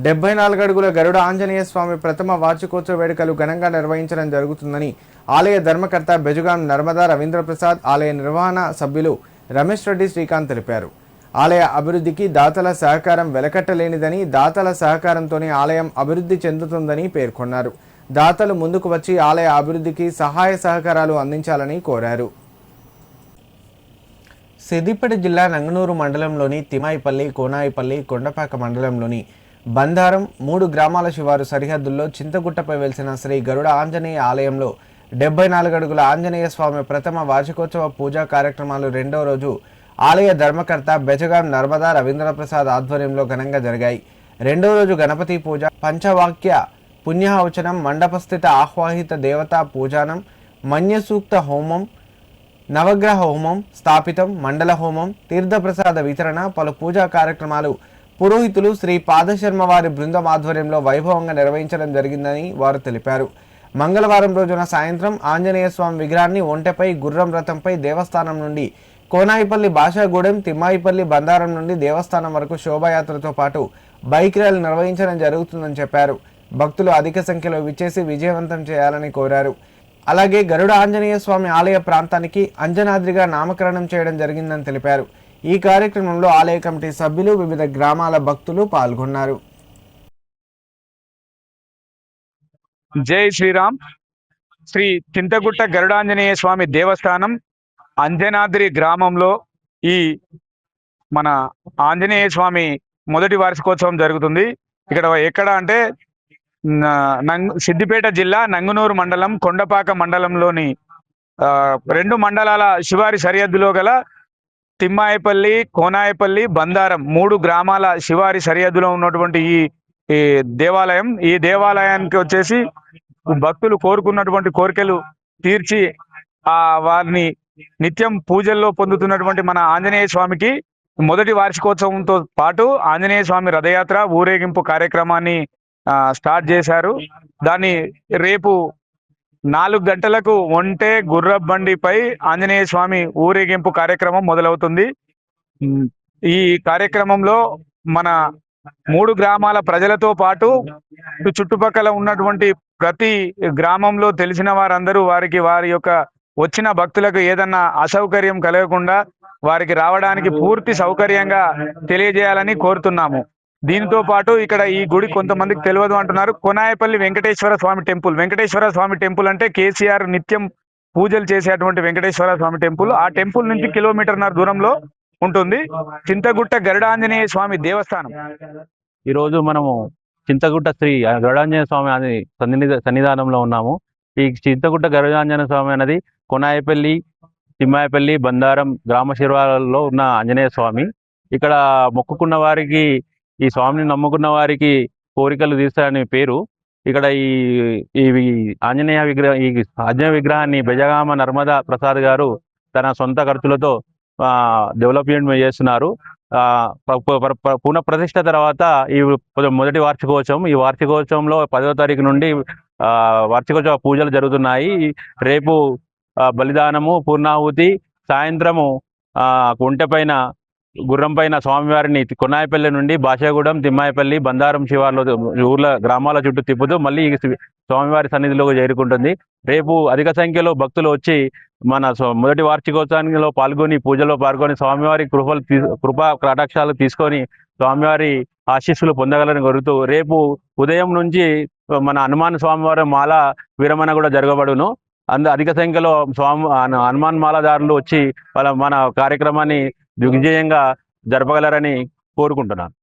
74 అడుగుల గరుడ ఆంజనేయ స్వామి ప్రథమ వార్షికోత్సవ వేడుకలు ఘనంగా నిర్వహించడం జరుగుతుందని ఆలయ ధర్మకర్త బెజుగాం నర్మదా రవీంద్రప్రసాద్, ఆలయ నిర్వహణ సభ్యులు రమేష్ రెడ్డి శ్రీకాంత్ తెలిపారు. ఆలయ అభివృద్ధికి దాతల సహకారం వెలకట్టలేనిదని, దాతల సహకారంతోనే ఆలయం అభివృద్ధి చెందుతుందని పేర్కొన్నారు. దాతలు ముందుకు వచ్చి ఆలయ అభివృద్ధికి సహాయ సహకారాలు అందించాలని కోరారు. సిద్దిపేట జిల్లా నంగనూరు మండలంలోని తిమ్మాయిపల్లి, కోనాయిపల్లి, కొండపాక మండలంలోని బందారం 3 గ్రామాల శివారు సరిహద్దుల్లో చింతగుట్టపై వెలిసిన శ్రీ గరుడ ఆంజనేయ ఆలయంలో 74 అడుగుల ఆంజనేయ స్వామి ప్రథమ వార్షికోత్సవ పూజా కార్యక్రమాలు రెండో రోజు ఆలయ ధర్మకర్త బెజగాం నర్మదా రవీంద్రప్రసాద్ ఆధ్వర్యంలో ఘనంగా జరిగాయి. రెండో రోజు గణపతి పూజ, పంచవాక్య పుణ్యాహవచనం, మండపస్థిత ఆహ్వాహిత దేవతా పూజానం, మన్యసూక్త హోమం, నవగ్రహ హోమం స్థాపితం, మండల హోమం, తీర్థప్రసాద వితరణ, పలు పూజా కార్యక్రమాలు పురోహితులు శ్రీ పాదశర్మ వారి బృందం ఆధ్వర్యంలో వైభవంగా నిర్వహించడం జరిగిందని వారు తెలిపారు. మంగళవారం రోజున సాయంత్రం ఆంజనేయ స్వామి విగ్రహాన్ని ఒంటెపై గుర్రం రథంపై దేవస్థానం నుండి కోనాయిపల్లి భాషాగూడెం, తిమ్మాయిపల్లి, బందారం నుండి దేవస్థానం వరకు శోభాయాత్రతో పాటు బైక్ ర్యాలీ నిర్వహించడం జరుగుతుందని చెప్పారు. భక్తులు అధిక సంఖ్యలో విచ్చేసి విజయవంతం చేయాలని కోరారు. అలాగే గరుడ ఆంజనేయ స్వామి ఆలయ ప్రాంతానికి అంజనాద్రిగా నామకరణం చేయడం జరిగిందని తెలిపారు. ఈ కార్యక్రమంలో ఆలయ కమిటీ సభ్యులు, వివిధ గ్రామాల భక్తులు పాల్గొన్నారు. జై శ్రీరామ్. శ్రీ చింతగుట్ట గరుడాంజనేయ స్వామి దేవస్థానం అంజనాద్రి గ్రామంలో ఈ మన ఆంజనేయ స్వామి మొదటి వార్షికోత్సవం జరుగుతుంది. ఎక్కడ అంటే సిద్దిపేట జిల్లా నంగునూరు మండలం, కొండపాక మండలంలోని 2 మండలాల శివారి సరిహద్దులో గల తిమ్మాయిపల్లి, కోనాయిపల్లి, బందారం 3 గ్రామాల శివారి సరిహద్దులో ఉన్నటువంటి ఈ దేవాలయం. ఈ దేవాలయానికి వచ్చేసి భక్తులు కోరుకున్నటువంటి కోరికలు తీర్చి వారిని నిత్యం పూజల్లో పొందుతున్నటువంటి మన ఆంజనేయ స్వామికి మొదటి వార్షికోత్సవంతో పాటు ఆంజనేయ స్వామి రథయాత్ర, ఊరేగింపు కార్యక్రమాన్ని స్టార్ట్ చేశారు. దాన్ని రేపు 4 గంటలకు ఒంటె గుర్ర బండిపై ఆంజనేయ స్వామి ఊరేగింపు కార్యక్రమం మొదలవుతుంది. ఈ కార్యక్రమంలో మన 3 గ్రామాల ప్రజలతో పాటు చుట్టుపక్కల ఉన్నటువంటి ప్రతి గ్రామంలో తెలిసిన వారందరూ వారి యొక్క వచ్చిన భక్తులకు ఏదన్నా అసౌకర్యం కలగకుండా వారికి రావడానికి పూర్తి సౌకర్యంగా తెలియజేయాలని కోరుతున్నాము. దీనితో పాటు ఇక్కడ ఈ గుడి కొంతమందికి తెలియదు అంటున్నారు. కొనాయపల్లి వెంకటేశ్వర స్వామి టెంపుల్. వెంకటేశ్వర స్వామి టెంపుల్ అంటే కేసీఆర్ నిత్యం పూజలు చేసేటువంటి వెంకటేశ్వర స్వామి టెంపుల్. ఆ టెంపుల్ నుంచి 1.5 కిలోమీటర్ల దూరంలో ఉంటుంది చింతగుట్ట గరుడాంజనేయ స్వామి దేవస్థానం. ఈరోజు మనము చింతగుట్ట శ్రీ గరుడాంజనేయ స్వామి సన్నిధానంలో ఉన్నాము. ఈ చింతగుట్ట గరుడాంజనేయ స్వామి అనేది కొనాయపల్లి, తిమ్మాయిపల్లి, బందారం గ్రామ శివారులలో ఉన్న ఆంజనేయ స్వామి. ఇక్కడ మొక్కుకున్న వారికి, ఈ స్వామిని నమ్ముకున్న వారికి కోరికలు తీర్చాలని పేరు. ఇక్కడ ఈ ఆంజనేయ విగ్రహాన్ని బెజగామ నర్మదా ప్రసాద్ గారు తన సొంత ఖర్చులతో డెవలప్మెంట్ చేస్తున్నారు. పునః ప్రతిష్ట తర్వాత ఈ మొదటి వార్షికోత్సవం. ఈ వార్షికోత్సవంలో 10వ తారీఖు నుండి వార్షికోత్సవ పూజలు జరుగుతున్నాయి. రేపు బలిదానము, పూర్ణాహుతి, సాయంత్రము ఒంటెపైన గుర్రం పైన స్వామివారిని కొనాయిపల్లి నుండి భాషాగూడెం, తిమ్మాయిపల్లి, బందారం శివార్లో గ్రామాల చుట్టూ తిప్పుతూ మళ్ళీ స్వామివారి సన్నిధిలోకి చేరుకుంటుంది. రేపు అధిక సంఖ్యలో భక్తులు వచ్చి మన మొదటి వార్షికోత్సవంలో పాల్గొని, పూజలో పాల్గొని స్వామివారి కృపా కటాక్షాలు తీసుకొని స్వామివారి ఆశీస్సులు పొందగలని కోరుతూ రేపు ఉదయం నుంచి మన హనుమాన్ స్వామివారి మాల విరమణ కూడా జరగబడును. అధిక సంఖ్యలో హనుమాన్ మాలదారులు వచ్చి మన కార్యక్రమాన్ని దిగ్విజయంగా జరపగలరని కోరుకుంటున్నాను.